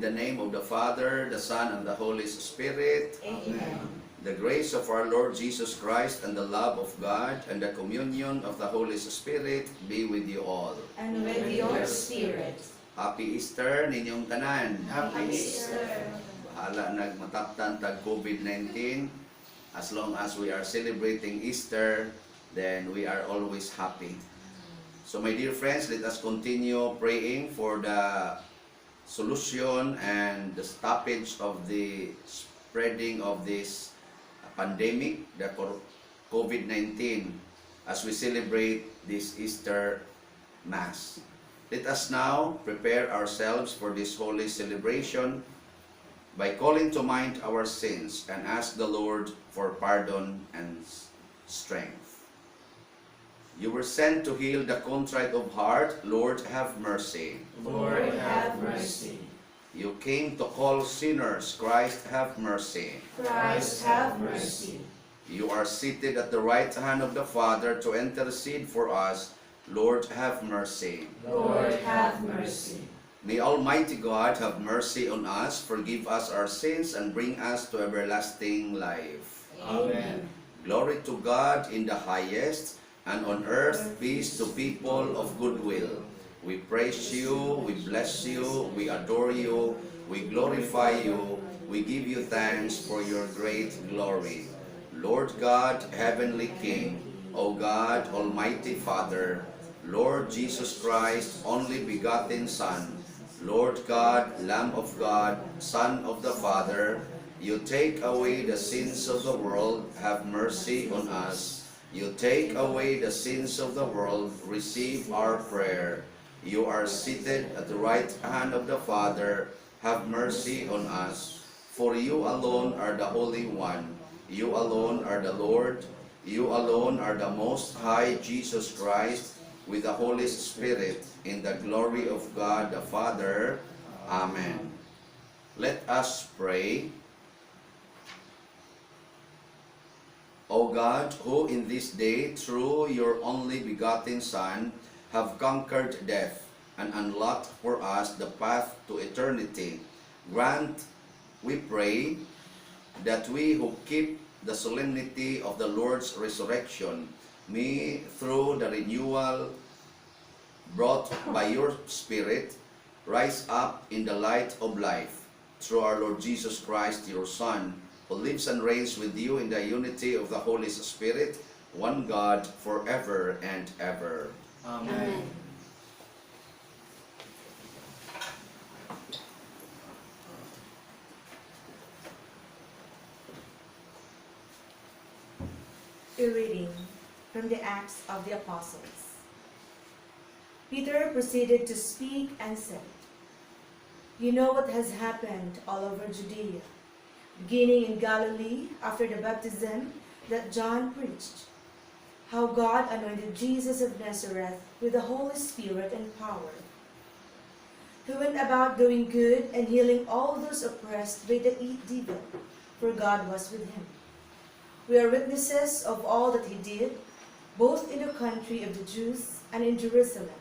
the name of the Father, the Son, and the Holy Spirit. Amen. The grace of our Lord Jesus Christ and the love of God and the communion of the Holy Spirit be with you all. And with your spirit. Happy Easter ninyong tanan. Happy Easter. Bahala nagmataptan tag COVID-19. As long as we are celebrating Easter, then we are always happy. So my dear friends, let us continue praying for the solution and the stoppage of the spreading of this pandemic, the COVID-19, as we celebrate this Easter Mass. Let us now prepare ourselves for this holy celebration by calling to mind our sins and ask the Lord for pardon and strength. You were sent to heal the contrite of heart. Lord, have mercy. Lord, have mercy. You came to call sinners. Christ, have mercy. Christ, have mercy. You are seated at the right hand of the Father to intercede for us. Lord, have mercy. Lord, have mercy. May Almighty God have mercy on us, forgive us our sins, and bring us to everlasting life. Amen. Glory to God in the highest, and on earth peace to people of good will. We praise you, we bless you, we adore you, we glorify you, we give you thanks for your great glory. Lord God, Heavenly King, O God, Almighty Father, Lord Jesus Christ, only begotten Son, Lord God, Lamb of God, Son of the Father, you take away the sins of the world, have mercy on us. You take away the sins of the world, receive our prayer. You are seated at the right hand of the Father, have mercy on us. For you alone are the Holy One, you alone are the Lord, you alone are the Most High Jesus Christ, with the Holy Spirit, in the glory of God the Father. Amen. Let us pray. O God, who in this day, through your only begotten Son, have conquered death and unlocked for us the path to eternity, grant, we pray, that we who keep the solemnity of the Lord's resurrection may, through the renewal brought by your Spirit, rise up in the light of life, through our Lord Jesus Christ, your Son, who lives and reigns with you in the unity of the Holy Spirit, one God, forever and ever. Amen. A reading from the Acts of the Apostles. Peter proceeded to speak and said, "You know what has happened all over Judea, beginning in Galilee after the baptism that John preached, how God anointed Jesus of Nazareth with the Holy Spirit and power, who went about doing good and healing all those oppressed by the devil, for God was with him. We are witnesses of all that he did, both in the country of the Jews and in Jerusalem.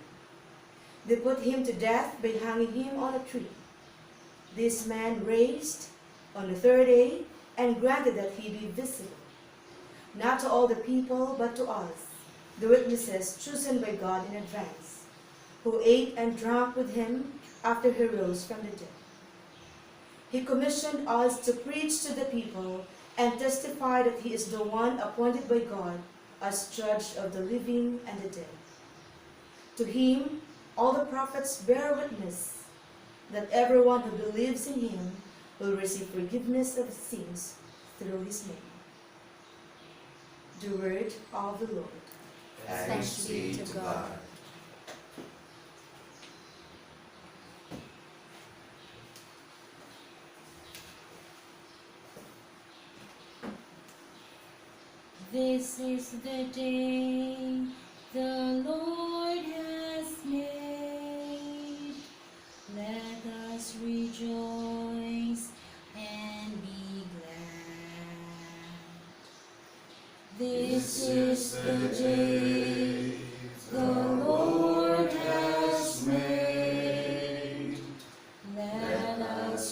They put him to death by hanging him on a tree. This man raised on the third day and granted that he be visible, not to all the people, but to us, the witnesses chosen by God in advance, who ate and drank with him after he rose from the dead. He commissioned us to preach to the people and testify that he is the one appointed by God as judge of the living and the dead. To him all the prophets bear witness that everyone who believes in him will receive forgiveness of sins through his name." The word of the Lord. Thanks be to God. This is the day the Lord has made. Let us rejoice and be glad. This is the day the Lord has made. Let us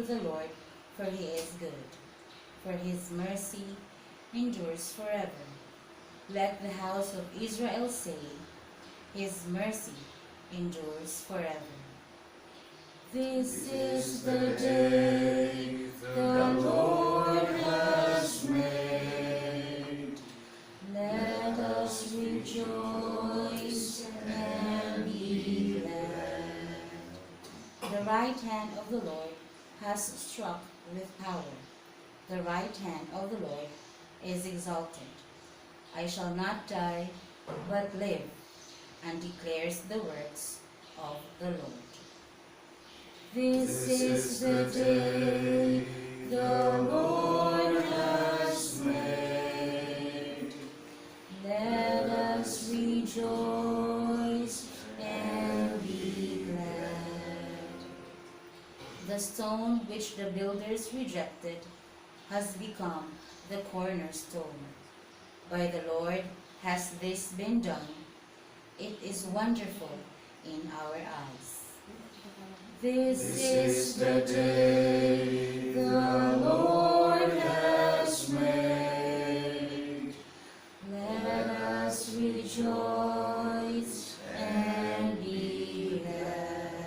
the Lord, for he is good, for his mercy endures forever. Let the house of Israel say, his mercy endures forever. This is the day the Lord has made. Let us rejoice and be glad. The right hand of the Lord has struck with power. The right hand of the Lord is exalted. I shall not die, but live, and declares the works of the Lord. This is the day the Lord has made. Let us rejoice and be glad. The stone which the builders rejected has become the cornerstone. By the Lord has this been done. It is wonderful in our eyes. This is the day the Lord has made. Let us rejoice and be glad.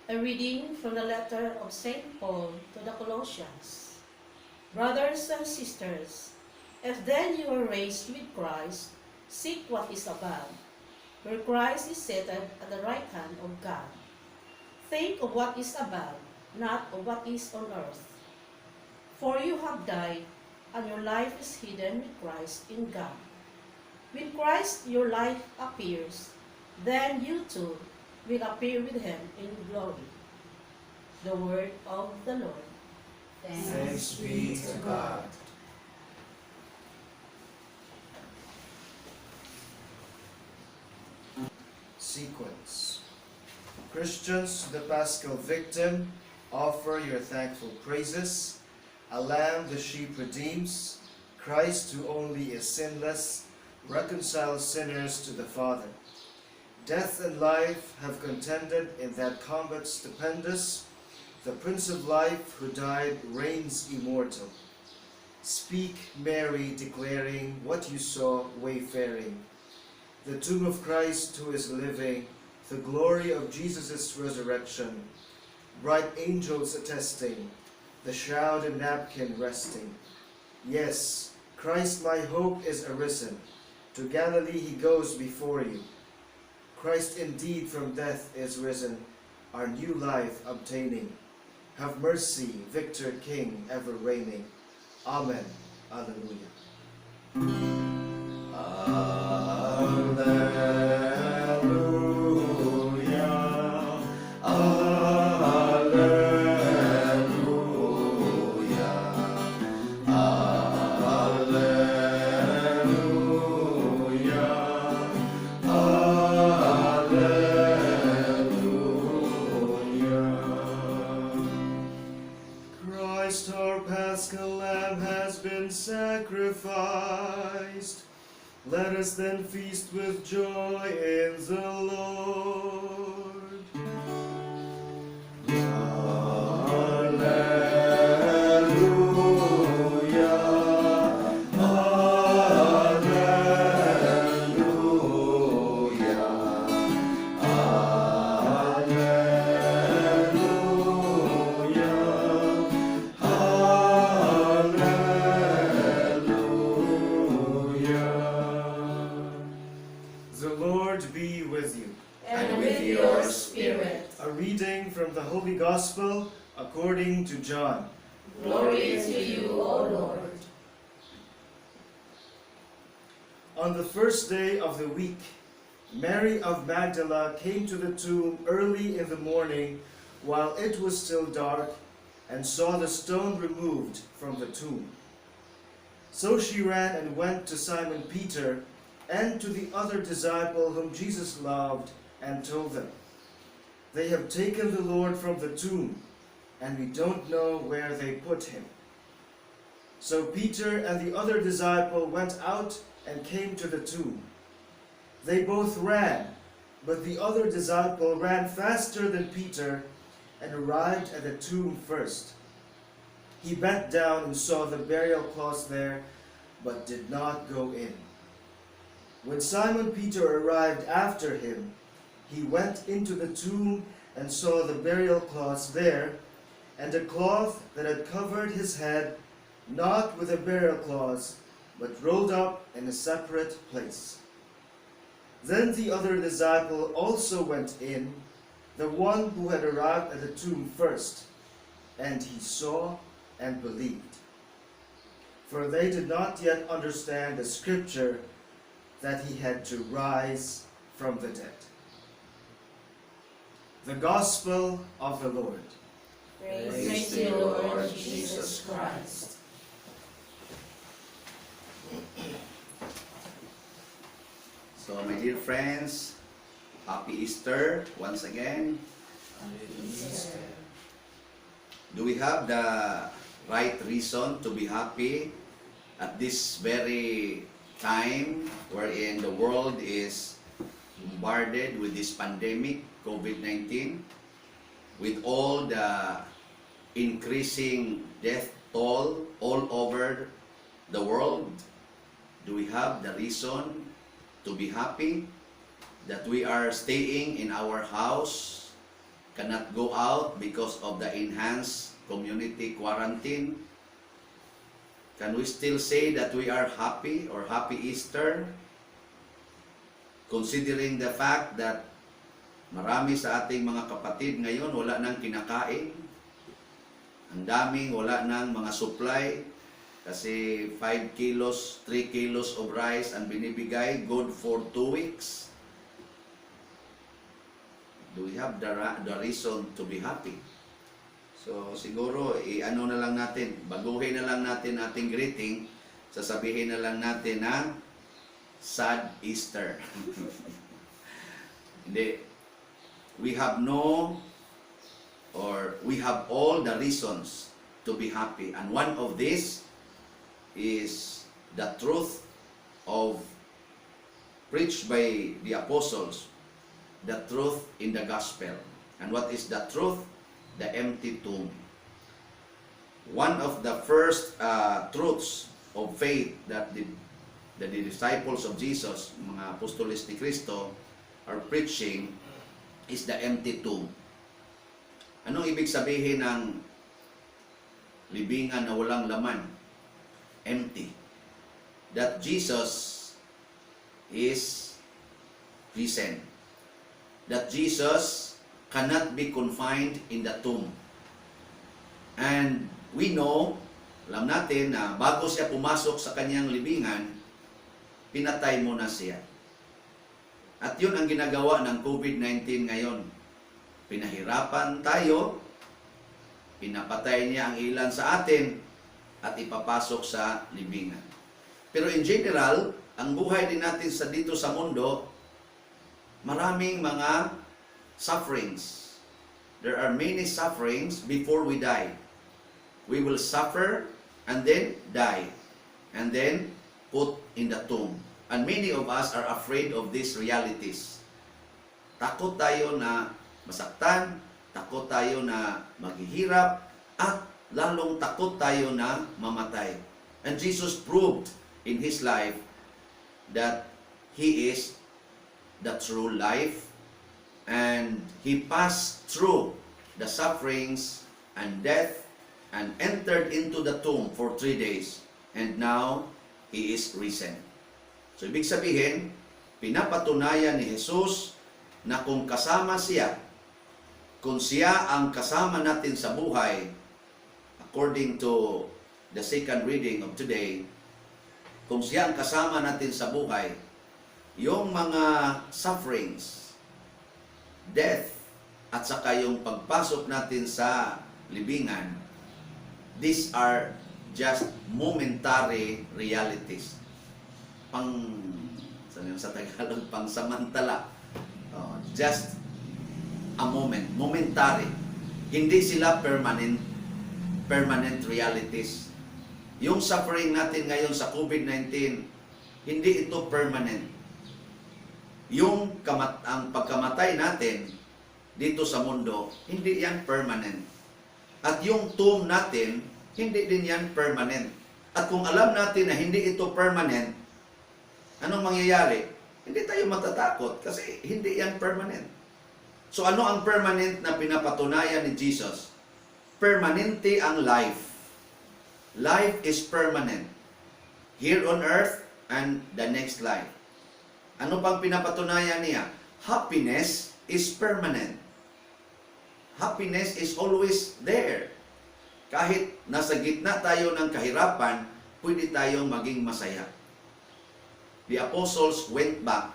A reading from the letter of St. Paul to the Colossians. Brothers and sisters, if then you are raised with Christ, seek what is above, where Christ is seated at the right hand of God. Think of what is above, not of what is on earth. For you have died, and your life is hidden with Christ in God. When Christ your life appears, then you too will appear with him in glory. The word of the Lord. Thanks be to God. Sequence. Christians to the Paschal Victim, offer your thankful praises. A lamb the sheep redeems. Christ, who only is sinless, reconciles sinners to the Father. Death and life have contended in that combat stupendous. The Prince of Life, who died, reigns immortal. Speak, Mary, declaring what you saw wayfaring. The tomb of Christ, who is living, the glory of Jesus' resurrection. Bright angels attesting, the shroud and napkin resting. Yes, Christ my hope is arisen. To Galilee he goes before you. Christ indeed from death is risen, our new life obtaining. Have mercy, Victor King, ever reigning. Amen. Alleluia. Alleluia. Alleluia. Christ our Paschal Lamb has been sacrificed. Let us then feast with joy in the Lord. Alleluia. Alleluia. The Lord be with you. And with your spirit. A reading from the Holy Gospel according to John. Glory to you, O Lord. On the first day of the week, Mary of Magdala came to the tomb early in the morning while it was still dark and saw the stone removed from the tomb. So she ran and went to Simon Peter and to the other disciple whom Jesus loved and told them, "They have taken the Lord from the tomb, and we don't know where they put him." So Peter and the other disciple went out and came to the tomb. They both ran, but the other disciple ran faster than Peter and arrived at the tomb first. He bent down and saw the burial cloths there, but did not go in. When Simon Peter arrived after him, he went into the tomb and saw the burial cloths there, and a cloth that had covered his head, not with the burial cloths, but rolled up in a separate place. Then the other disciple also went in, the one who had arrived at the tomb first, and he saw and believed. For they did not yet understand the scripture that he had to rise from the dead. The Gospel of the Lord. Praise to you, Lord Jesus Christ. So, my dear friends, happy Easter once again. Do we have the right reason to be happy at this very time wherein the world is bombarded with this pandemic, COVID-19, with all the increasing death toll all over the world? Do we have the reason to be happy that we are staying in our house, cannot go out because of the enhanced community quarantine? Can we still say that we are happy or happy Easter? Considering the fact that marami sa ating mga kapatid ngayon wala nang kinakain, ang daming wala nang mga supply, kasi 5 kilos, 3 kilos of rice ang binibigay, good for 2 weeks. Do we have the reason to be happy? So siguro, ano na lang natin, baguhin na lang natin ating greeting, sasabihin na lang natin na sad Easter. Hindi. We have all the reasons to be happy. And one of these is the truth of preached by the apostles, the truth in the gospel. And what is the truth? The empty tomb. One of the first truths of faith that the disciples of Jesus, mga apostoles ni Kristo, are preaching is the empty tomb. Anong ibig sabihin ng libingan na walang laman? Empty. That Jesus is risen. That Jesus cannot be confined in the tomb. And we know, alam natin na bago siya pumasok sa kanyang libingan, pinatay muna siya. At yun ang ginagawa ng COVID-19 ngayon. Pinahirapan tayo, pinapatay niya ang ilan sa atin, at ipapasok sa libingan. Pero in general, ang buhay din natin dito sa mundo, maraming mga sufferings. There are many sufferings before we die. We will suffer and then die, and then put in the tomb. And many of us are afraid of these realities. Takot tayo na masaktan, takot tayo na maghihirap, at lalong takot tayo na mamatay. And Jesus proved in His life that He is the true life, and He passed through the sufferings and death and entered into the tomb for 3 days, and now He is risen. So ibig sabihin, pinapatunayan ni Jesus na kung kasama siya, kung siya ang kasama natin sa buhay, according to the second reading of today, kung siya ang kasama natin sa buhay, yung mga sufferings, death, at saka yung pagpasok natin sa libingan, these are just momentary realities. Sa Tagalog, pangsamantala. Just a moment, momentary. Hindi sila permanent realities. Yung suffering natin ngayon sa COVID-19, hindi ito permanent. Ang pagkamatay natin dito sa mundo, hindi yan permanent. At yung tomb natin, hindi din yan permanent. At kung alam natin na hindi ito permanent, anong mangyayari? Hindi tayo matatakot kasi hindi yan permanent. So ano ang permanent na pinapatunayan ni Jesus? Permanente ang life. Life is permanent. Here on earth and the next life. Ano pang pinapatunayan niya? Happiness is permanent. Happiness is always there. Kahit nasa gitna tayo ng kahirapan, pwede tayong maging masaya. The apostles went back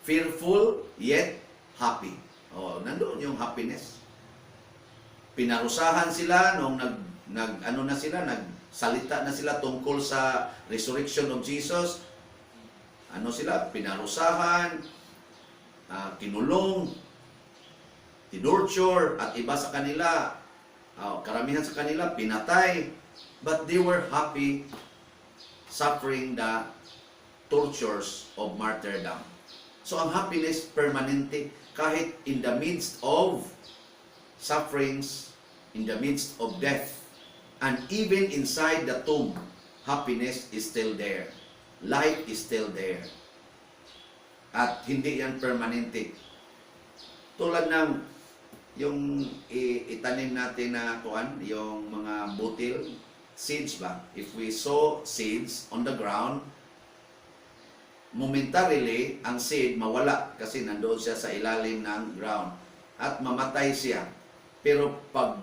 fearful yet happy. Nandoon yung happiness. Pinarusahan sila nung nagsalita na sila tungkol sa resurrection of Jesus. Pinarusahan, kinulong, tinurture, at iba sa kanila, karamihan sa kanila, pinatay. But they were happy suffering the tortures of martyrdom. So ang happiness permanente, kahit in the midst of sufferings, in the midst of death, and even inside the tomb, happiness is still there. Life is still there. At hindi yan permanente. Tulad ng yung itanim natin na yung mga butil, seeds ba? If we sow seeds on the ground, momentarily, ang seed mawala kasi nandoon siya sa ilalim ng ground at mamatay siya. Pero pag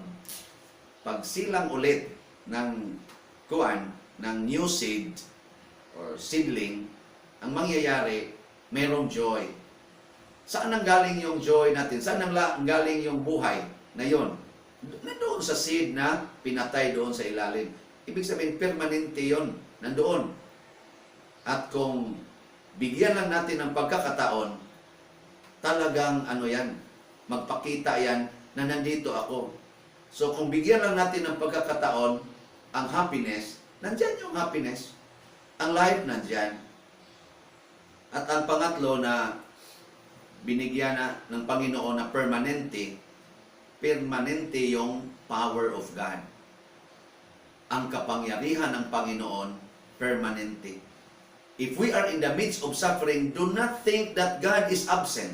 silang ulit ng new seed or seedling, ang mangyayari, mayroong joy. Saan nanggaling yung joy natin? Saan nanggaling yung buhay na yon? Nandoon sa seed na pinatay doon sa ilalim. Ibig sabihin, permanente yon. Nandoon. At kung bigyan lang natin ng pagkakataon, talagang magpakita yan na nandito ako. So kung bigyan lang natin ng pagkakataon, ang happiness, nandyan yung happiness. Ang life nandyan. At ang pangatlo na binigyan ng Panginoon na permanente yung power of God. Ang kapangyarihan ng Panginoon, permanente. If we are in the midst of suffering, do not think that God is absent.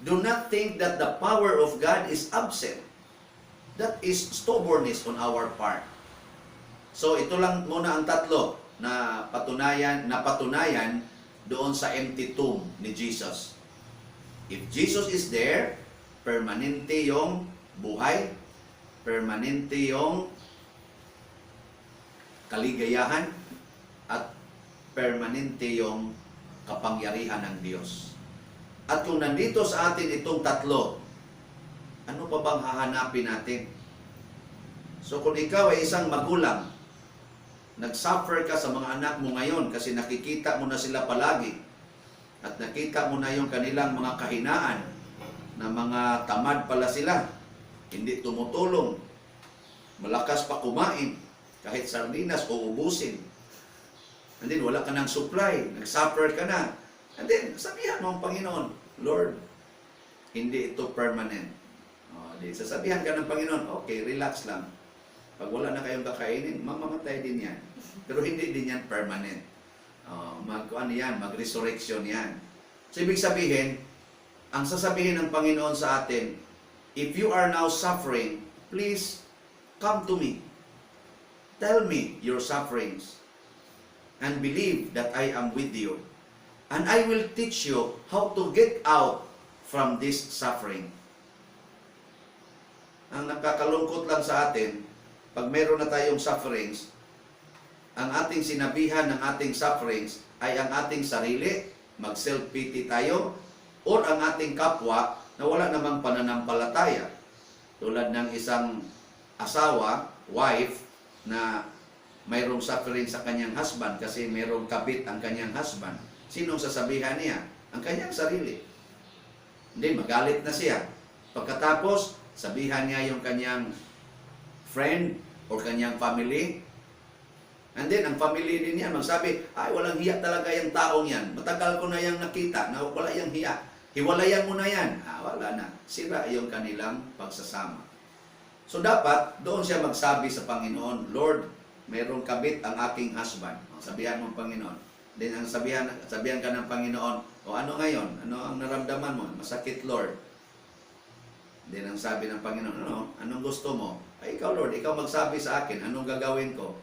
Do not think that the power of God is absent. That is stubbornness on our part. So ito lang muna ang tatlo na patunayan doon sa empty tomb ni Jesus. If Jesus is there, permanente yung buhay, permanente yung kaligayahan, at permanente yung kapangyarihan ng Diyos. At kung nandito sa atin itong tatlo, ano pa bang hahanapin natin? So kung ikaw ay isang magulang, nag-suffer ka sa mga anak mo ngayon kasi nakikita mo na sila palagi at nakita mo na yung kanilang mga kahinaan na mga tamad pala sila, hindi tumutulong, malakas pa kumain, kahit sardinas o ubusin. And then wala ka ng supply, nag-suffer ka na. And then sabihan mo ang Panginoon, Lord, hindi ito permanent. Sasabihan ka ng Panginoon, okay, relax lang. Pag wala na kayong kakainin, mamamatay din yan. Pero hindi din yan permanent. Mag-resurrection yan. So, ibig sabihin, ang sasabihin ng Panginoon sa atin, if you are now suffering, please come to me. Tell me your sufferings and believe that I am with you. And I will teach you how to get out from this suffering. Ang nakakalungkot lang sa atin, pag meron na tayong sufferings, ang ating sinabihan ng ating sufferings ay ang ating sarili, mag-self-pity tayo, or ang ating kapwa na wala namang pananampalataya. Tulad ng isang asawa, wife, na mayroong suffering sa kanyang husband kasi mayroong kabit ang kanyang husband. Sinong sasabihan niya? Ang kanyang sarili. Hindi, magalit na siya. Pagkatapos, sabihan niya yung kanyang friend or kanyang family, And then, ang family din yan, magsabi, ay, walang hiya talaga yung taong yan. Matagal ko na yung nakita na wala yung hiya. Hiwalayan mo na yan. Wala na. Sira yung kanilang pagsasama. So, dapat, doon siya magsabi sa Panginoon, Lord, mayroong kabit ang aking husband. Sabihan mo, Panginoon. Then, ang sabihan ka ng Panginoon, o ano ngayon? Ano ang naramdaman mo? Masakit, Lord. Then, ang sabi ng Panginoon, anong gusto mo? Ay, ikaw, Lord, ikaw magsabi sa akin, anong gagawin ko?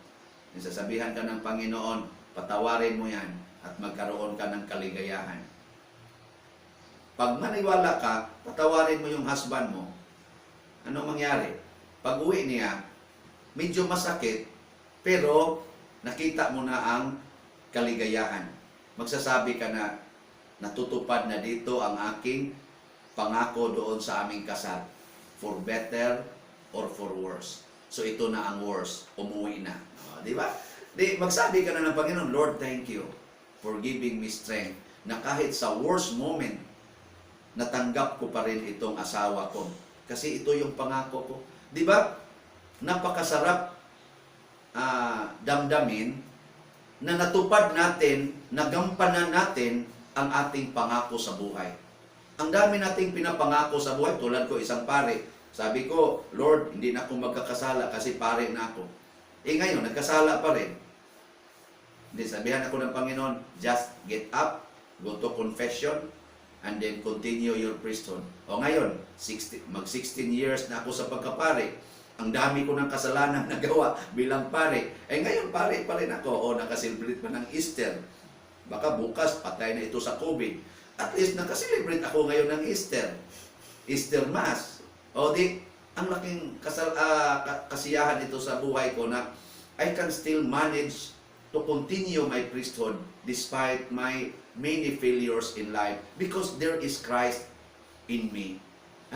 Sasabihan ka ng Panginoon, patawarin mo yan at magkaroon ka ng kaligayahan. Pag maniwala ka, patawarin mo yung husband mo, ano mangyari? Pag uwi niya, medyo masakit, pero nakita mo na ang kaligayahan. Magsasabi ka na, natutupad na dito ang aking pangako doon sa aming kasal. For better or for worse. So ito na ang worse, umuwi na. Di ba? Magsabi ka na ng Panginoon, Lord, thank you for giving me strength na kahit sa worst moment, natanggap ko pa rin itong asawa ko. Kasi ito yung pangako ko. Di ba? Napakasarap damdamin na natupad natin, nagampanan natin ang ating pangako sa buhay. Ang dami nating pinapangako sa buhay. Tulad ko, isang pare. Sabi ko, Lord, hindi na ako magkakasala kasi pare na ako. Ngayon, nagkasala pa rin. Hindi, sabihan ako ng Panginoon, just get up, go to confession, and then continue your priesthood. Ngayon, mag-16 years na ako sa pagkapare. Ang dami ko ng kasalanan nagawa bilang pare. Ngayon, pare pa rin ako. Nakaselebrate pa ng Easter. Baka bukas, patay na ito sa COVID. At least, nakaselebrate ako ngayon ng Easter. Easter Mass. Ang laking kasiyahan ito sa buhay ko na I can still manage to continue my priesthood despite my many failures in life because there is Christ in me.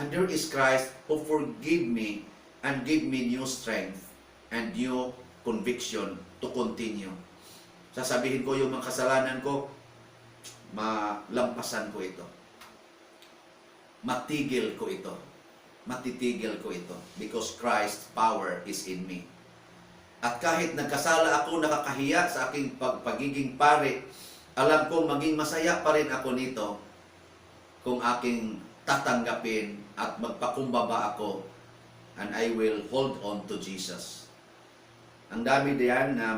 And there is Christ who forgive me and give me new strength and new conviction to continue. Sasabihin ko yung mga kasalanan ko, malampasan ko ito. Matigil ko ito. Matitigil ko ito because Christ's power is in me. At kahit nagkasala ako, nakakahiya sa aking pagiging pare, alam ko maging masaya pa rin ako nito kung aking tatanggapin at magpakumbaba ako and I will hold on to Jesus. Ang dami diyan na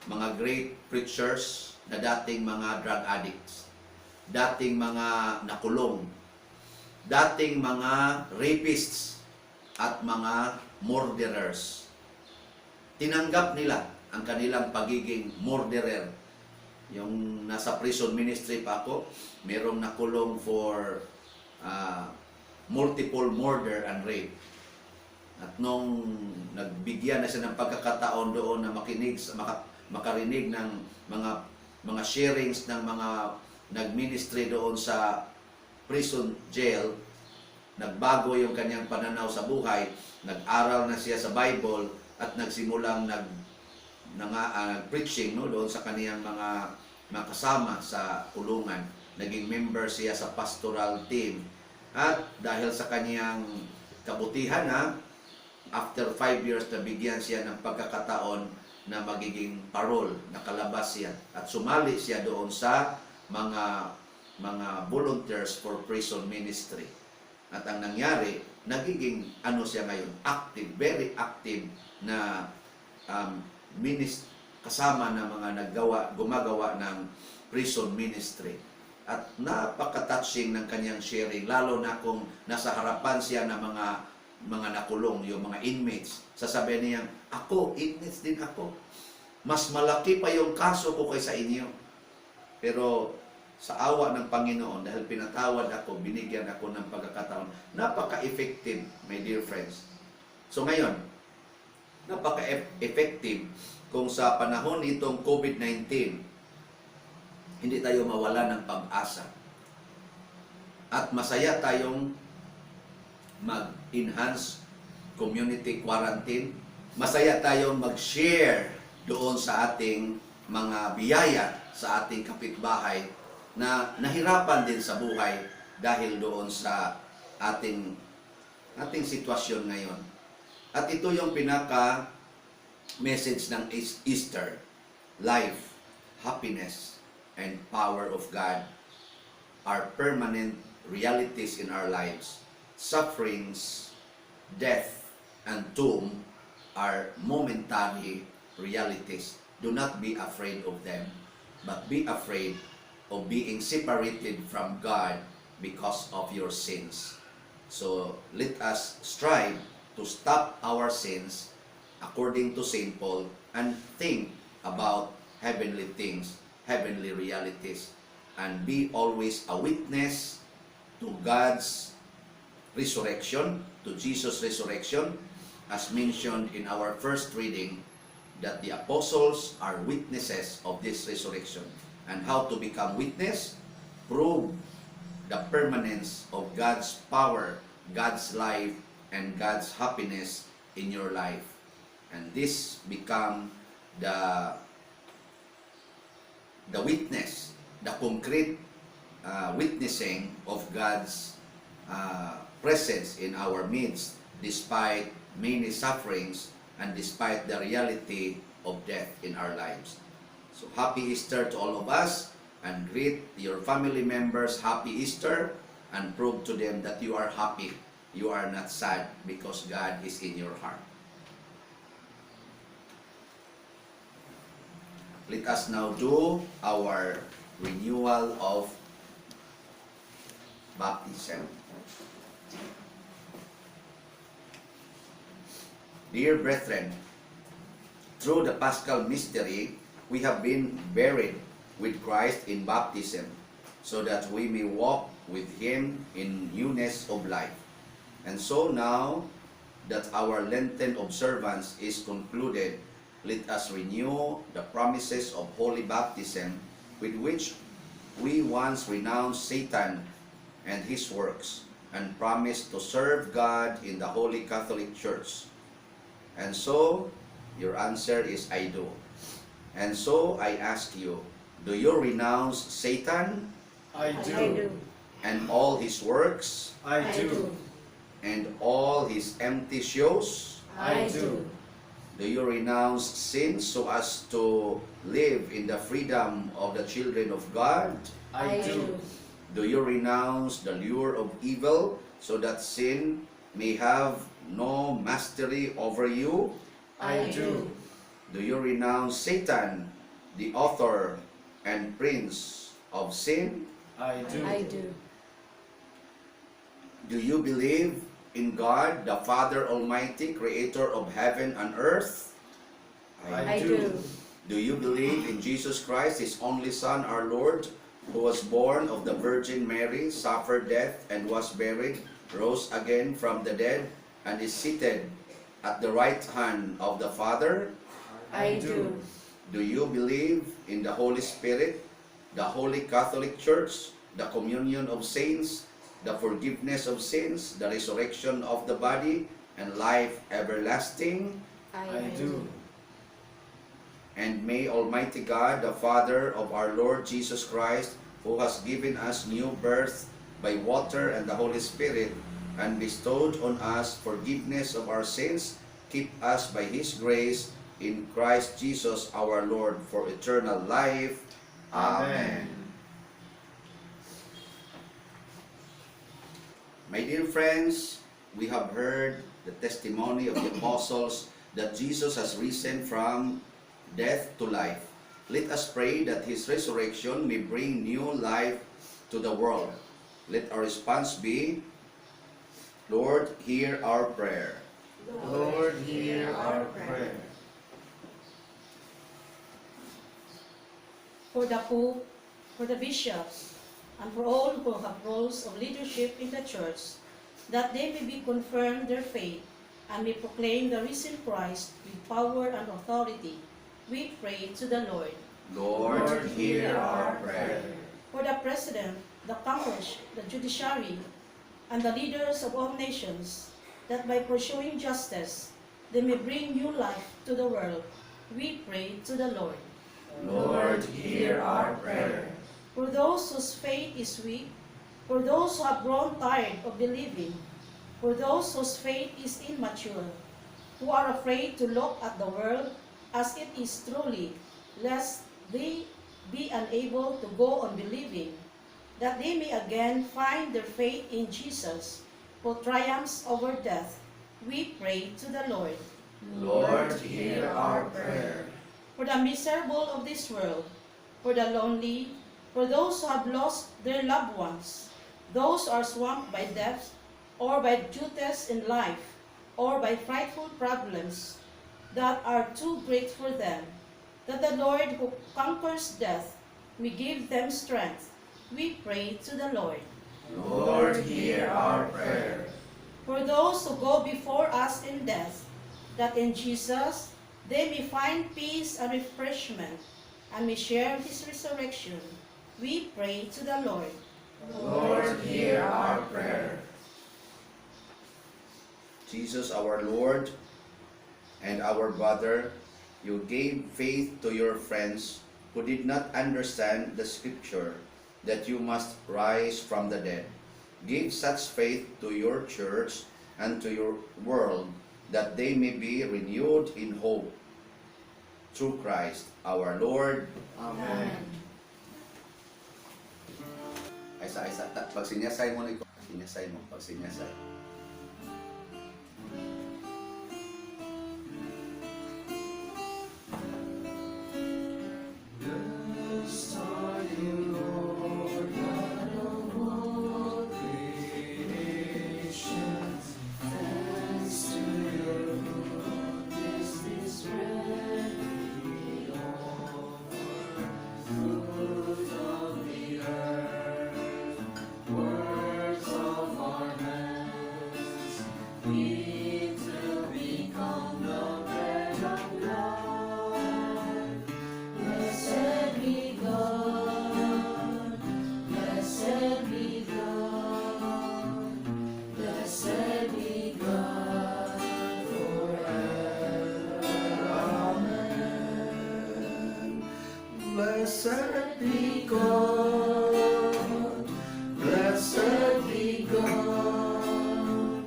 mga great preachers na dating mga drug addicts, dating mga nakulong, dating mga rapists at mga murderers. Tinanggap nila ang kanilang pagiging murderer. Yung nasa prison ministry pa ako, merong nakulong for multiple murder and rape. At nung nagbigyan na siya ng pagkakataon doon na makarinig ng mga sharings ng mga nagministry doon sa prison jail, nagbago yung kanyang pananaw sa buhay, nag-aral na siya sa Bible at nagsimulang preaching doon sa kaniyang mga kasama sa kulungan. Naging member siya sa pastoral team. At dahil sa kaniyang kabutihan, after 5 years na bigyan siya ng pagkakataon na magiging parole, nakalabas siya at sumali siya doon sa mga volunteers for prison ministry. At ang nangyari, nagiging siya ngayon, active, very active na kasama ng mga gumagawa ng prison ministry. At napaka-touching ng kanyang sharing, lalo na kung nasa harapan siya ng mga nakulong, yung mga inmates. Sasabihin niya, ako, inmates din ako. Mas malaki pa yung kaso ko kaysa inyo. Pero sa awa ng Panginoon, dahil pinatawad ako, binigyan ako ng pagkakataon. Napaka-effective, my dear friends. So ngayon, napaka-effective kung sa panahon nitong COVID-19, hindi tayo mawala ng pag-asa. At masaya tayong mag-enhance community quarantine. Masaya tayong mag-share doon sa ating mga biyaya sa ating kapitbahay na nahirapan din sa buhay dahil doon sa ating sitwasyon ngayon. At ito yung message ng Easter, life, happiness, and power of God are permanent realities in our lives. Sufferings, death, and tomb are momentary realities. Do not be afraid of them, but be afraid of being separated from God because of your sins. So let us strive to stop our sins according to St. Paul and think about heavenly things, heavenly realities, and be always a witness to God's resurrection, to Jesus' resurrection, as mentioned in our first reading, that the apostles are witnesses of this resurrection. And how to become witness? Prove the permanence of God's power, God's life, and God's happiness in your life. And this become the witness, the concrete witnessing of God's presence in our midst, despite many sufferings and despite the reality of death in our lives. So happy Easter to all of us, and greet your family members happy Easter, and prove to them that you are happy, you are not sad, because God is in your heart. Let us now do our renewal of baptism. Dear brethren, through the Paschal mystery, we have been buried with Christ in baptism, so that we may walk with Him in newness of life. And so now that our Lenten observance is concluded, let us renew the promises of holy baptism, with which we once renounced Satan and his works, and promised to serve God in the Holy Catholic Church. And so, your answer is, I do. And so, I ask you, do you renounce Satan I do. I do. and all his works, I do. and all his empty shows? I do. Do you renounce sin so as to live in the freedom of the children of God? I do. Do you renounce the lure of evil so that sin may have no mastery over you? I do. Do you renounce Satan, the author and prince of sin? I do. I do. Do you believe in God, the Father Almighty, creator of heaven and earth? I I do. Do you believe in Jesus Christ, His only Son, our Lord, who was born of the Virgin Mary, suffered death, and was buried, rose again from the dead, and is seated at the right hand of the Father? I do. Do you believe in the Holy Spirit, the Holy Catholic Church, the communion of saints, the forgiveness of sins, the resurrection of the body, and life everlasting? I do. And may Almighty God, the Father of our Lord Jesus Christ, who has given us new birth by water and the Holy Spirit, and bestowed on us forgiveness of our sins, keep us by His grace in Christ Jesus our Lord for eternal life. Amen. My dear friends, we have heard the testimony of the apostles that Jesus has risen from death to life. Let us pray that His resurrection may bring new life to the world. Let our response be, Lord, hear our prayer. Lord, hear our prayer. For the Pope, for the bishops, and for all who have roles of leadership in the Church, that they may be confirmed their faith and may proclaim the risen Christ with power and authority, we pray to the Lord. Lord, hear our prayer. For the President, the Congress, the Judiciary, and the leaders of all nations, that by pursuing justice, they may bring new life to the world, we pray to the Lord. Lord, hear our prayer. For those whose faith is weak, for those who have grown tired of believing, for those whose faith is immature, who are afraid to look at the world as it is truly, lest they be unable to go on believing, that they may again find their faith in Jesus, who triumphs over death. We pray to the Lord. Lord, hear our prayer. For the miserable of this world, for the lonely, for those who have lost their loved ones, those who are swamped by death, or by duties in life, or by frightful problems that are too great for them, that the Lord who conquers death may give them strength. We pray to the Lord. Lord, hear our prayer. For those who go before us in death, that in Jesus they may find peace and refreshment, and may share his resurrection, we pray to the Lord. Lord, hear our prayer. Jesus, our Lord and our brother, you gave faith to your friends who did not understand the scripture that you must rise from the dead. Give such faith to your church and to your world, that they may be renewed in hope through Christ our Lord. Amen. Isa-isa. Pag sinyasay mo, sinyasay mo. Pag sinyasay. Blessed be God, blessed be God,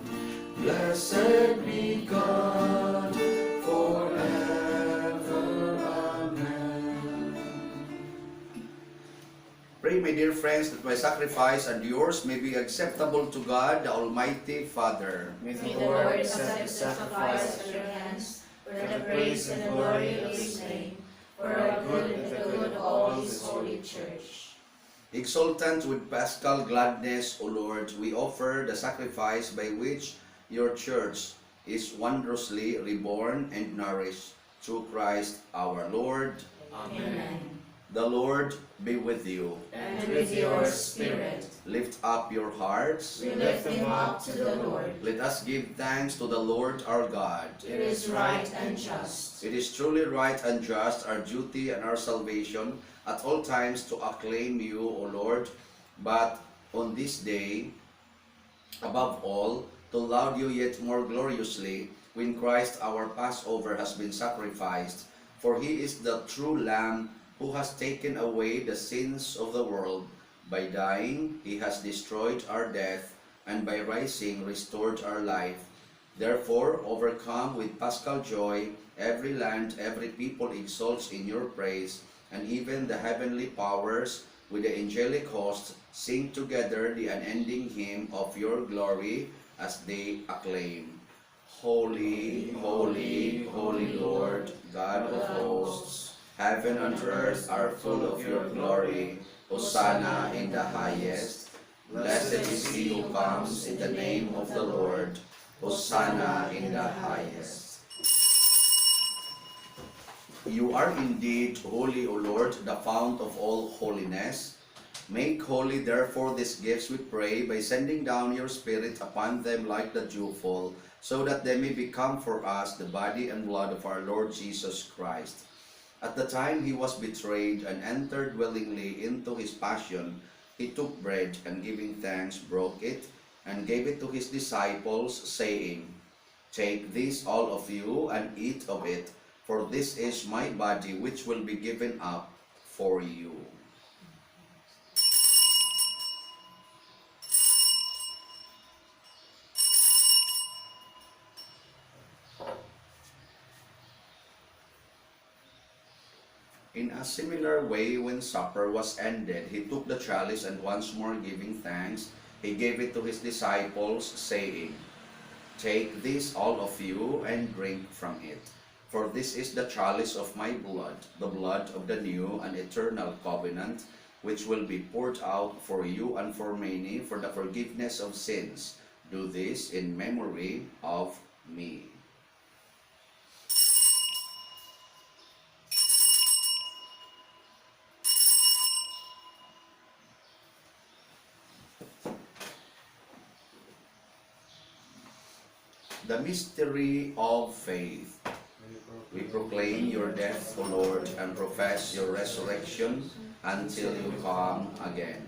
blessed be God forever. Amen. Pray, my dear friends, that my sacrifice and yours may be acceptable to God, the Almighty Father. May May the Lord accept the sacrifice at your hands, for the praise and glory of his name, for our good and the good of all his holy church. Exultant with paschal gladness, O Lord, we offer the sacrifice by which your church is wondrously reborn and nourished through Christ our Lord. Amen. The Lord be with you. And with your spirit, Lift up your hearts. we lift him up to the Lord. Let us give thanks to the Lord our God. It is right and just. It is truly right and just, our duty and our salvation, at all times to acclaim you, O Lord, but on this day, above all, to laud you yet more gloriously, when Christ our Passover has been sacrificed. For he is the true Lamb who has taken away the sins of the world. By dying, he has destroyed our death, and by rising, restored our life. Therefore, overcome with paschal joy, every land, every people exalts in your praise, and even the heavenly powers with the angelic host sing together the unending hymn of your glory as they acclaim. Holy, holy, holy Lord, God of hosts, heaven and earth are full of your glory. Hosanna in the highest. Blessed is he who comes in the name of the Lord. Hosanna in the highest. You are indeed holy, O Lord, the fount of all holiness. Make holy, therefore, these gifts, we pray, by sending down your Spirit upon them like the dewfall, so that they may become for us the body and blood of our Lord Jesus Christ. At the time he was betrayed and entered willingly into his passion, he took bread, and giving thanks, broke it, and gave it to his disciples, saying, Take this, all of you, and eat of it, for this is my body, which will be given up for you. In a similar way, when supper was ended, he took the chalice and once more giving thanks, he gave it to his disciples, saying, "Take this, all of you, and drink from it. For this is the chalice of my blood, the blood of the new and eternal covenant, which will be poured out for you and for many for the forgiveness of sins. Do this in memory of me." The mystery of faith. We proclaim your death, O Lord, and profess your resurrection until you come again.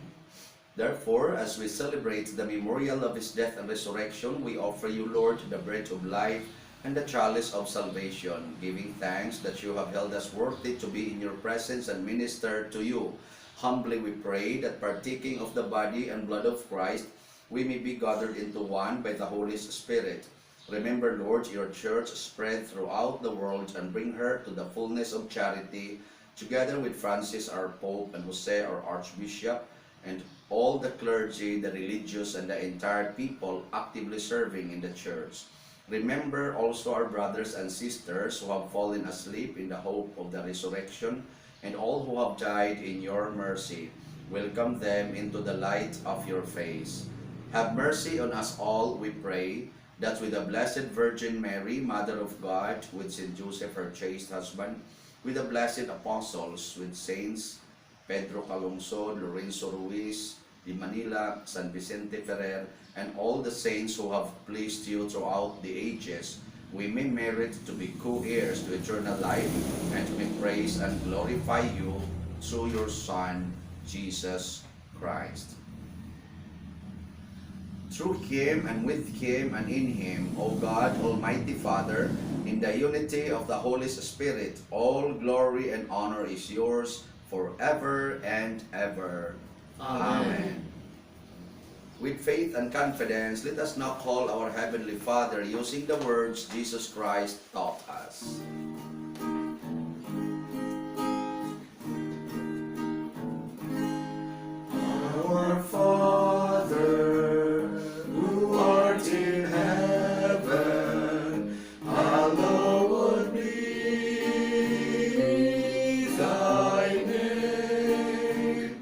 Therefore, as we celebrate the memorial of his death and resurrection, we offer you, Lord, the bread of life and the chalice of salvation, giving thanks that you have held us worthy to be in your presence and minister to you. Humbly we pray that partaking of the body and blood of Christ, we may be gathered into one by the Holy Spirit. Remember, Lord, your church spread throughout the world and bring her to the fullness of charity, together with Francis, our Pope, and Jose, our Archbishop, and all the clergy, the religious, and the entire people actively serving in the church. Remember also our brothers and sisters who have fallen asleep in the hope of the resurrection, and all who have died in your mercy. Welcome them into the light of your face. Have mercy on us all, we pray, that with the Blessed Virgin Mary, Mother of God, with Saint Joseph, her chaste husband, with the blessed apostles, with Saints Pedro Calungsod, Lorenzo Ruiz, Di Manila, San Vicente Ferrer, and all the saints who have pleased you throughout the ages, we may merit to be co-heirs to eternal life, and may praise and glorify you through your Son, Jesus Christ. Through him, and with him, and in him, O God, Almighty Father, in the unity of the Holy Spirit, all glory and honor is yours forever and ever. Amen. With faith and confidence, let us now call our Heavenly Father using the words Jesus Christ taught us. Our Father, who art in heaven, hallowed be thy name.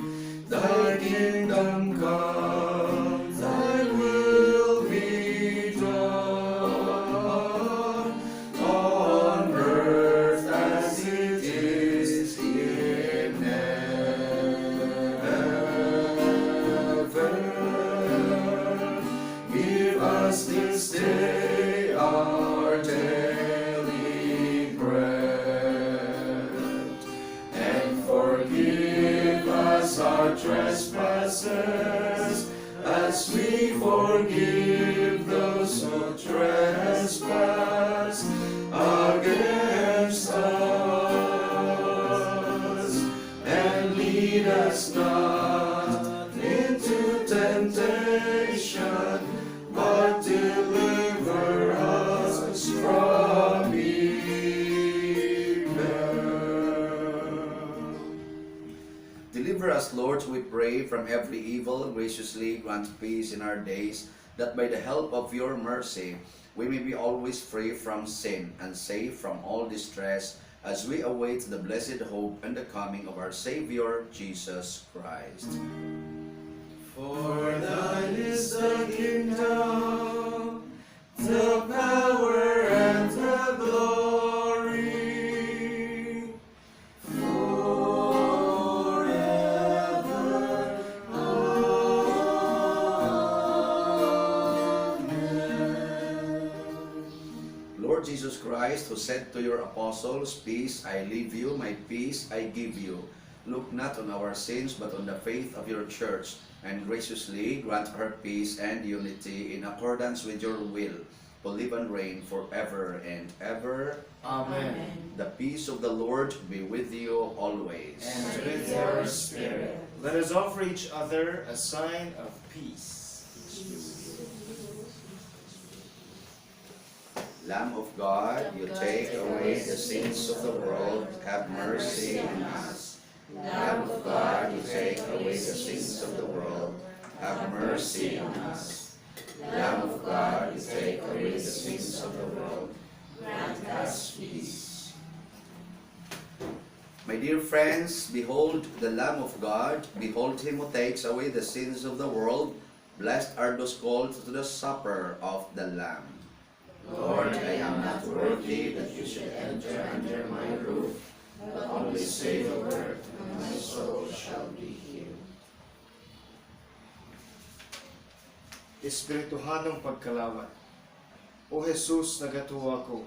Thy kingdom come, thy will be done, on earth as it is in heaven. Give us this day our daily bread, and forgive us our trespasses, as we forgive those who trespass against us. And lead us not into temptation, but deliver us from evil. Deliver us, Lord, we pray, from every evil. Graciously grant peace in our days, that by the help of your mercy we may be always free from sin and safe from all distress, as we await the blessed hope and the coming of our Savior, Jesus Christ. For thine is the kingdom, the power, and the glory, forever. Amen. Lord Jesus Christ, who said to your apostles, "Peace I leave you, my peace I give you," look not on our sins, but on the faith of your church, and graciously grant her peace and unity in accordance with your will, who live and reign forever and ever. Amen. The peace of the Lord be with you always. And with your spirit. Let us offer each other a sign of peace. Lamb of God, you take away the sins of the world, have mercy on us. Lamb of God, you take away the sins of the world, have mercy on us. Lamb of God, you take away the sins of the world, grant us peace. My dear friends, behold the Lamb of God, behold him who takes away the sins of the world. Blessed are those called to the supper of the Lamb. Lord, I am not worthy that you should enter under my roof, but only say the word, and my soul shall be healed. Espirituhanong pagkalawat. O Jesus, nagatuwa ko,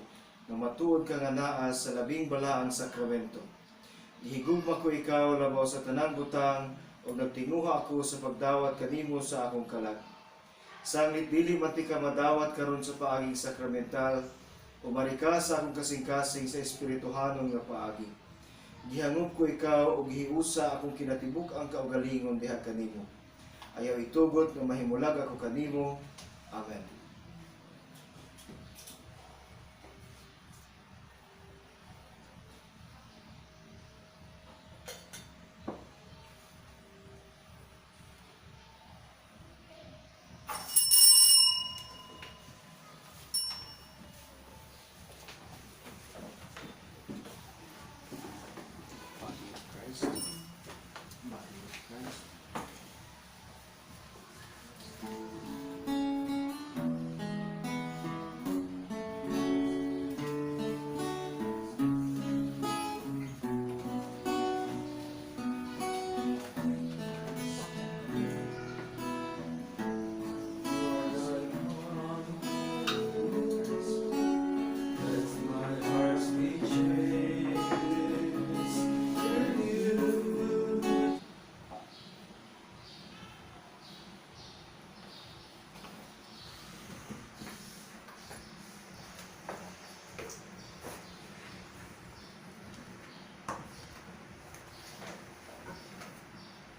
na matuod ka nga naa sa labing balaang sakramento. Gihigugma ko ikaw labaw sa tanang butang, o nagtinguha ako sa pagdawat kanimo sa akong kalag. Sanglit dili man ti ka madawat karon sa paaging sakramental, umari ka sa akong kasing-kasing sa espirituhanong nga paagi. Gihangop ko ikaw o gihiusa akong kinatibuk ang kaugalingon diha kanimo. Ayaw itugot nga mahimulag ako kanimo. Amen.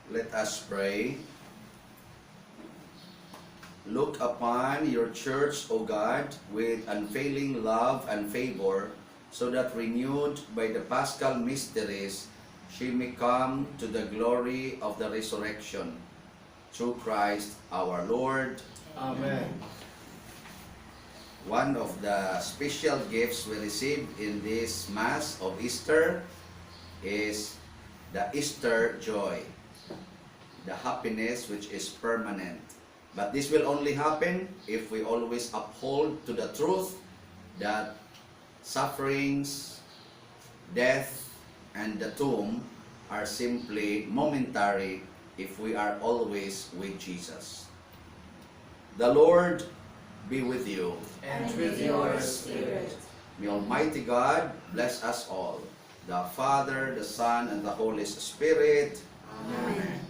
Let us pray. Look upon your church, O God, with unfailing love and favor, so that renewed by the Paschal mysteries, she may come to the glory of the resurrection. Through Christ our Lord. Amen. One of the special gifts we receive in this Mass of Easter is the Easter joy, the happiness which is permanent. But this will only happen if we always uphold to the truth that sufferings, death, and the tomb are simply momentary if we are always with Jesus. The Lord be with you. And with your spirit. May Almighty God bless us all, the Father, the Son, and the Holy Spirit. Amen.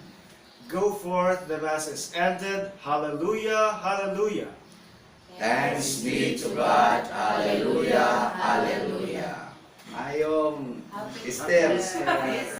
Go forth, the Mass is ended. Hallelujah, hallelujah. Thanks be to God. Hallelujah, hallelujah. Mayong Easter.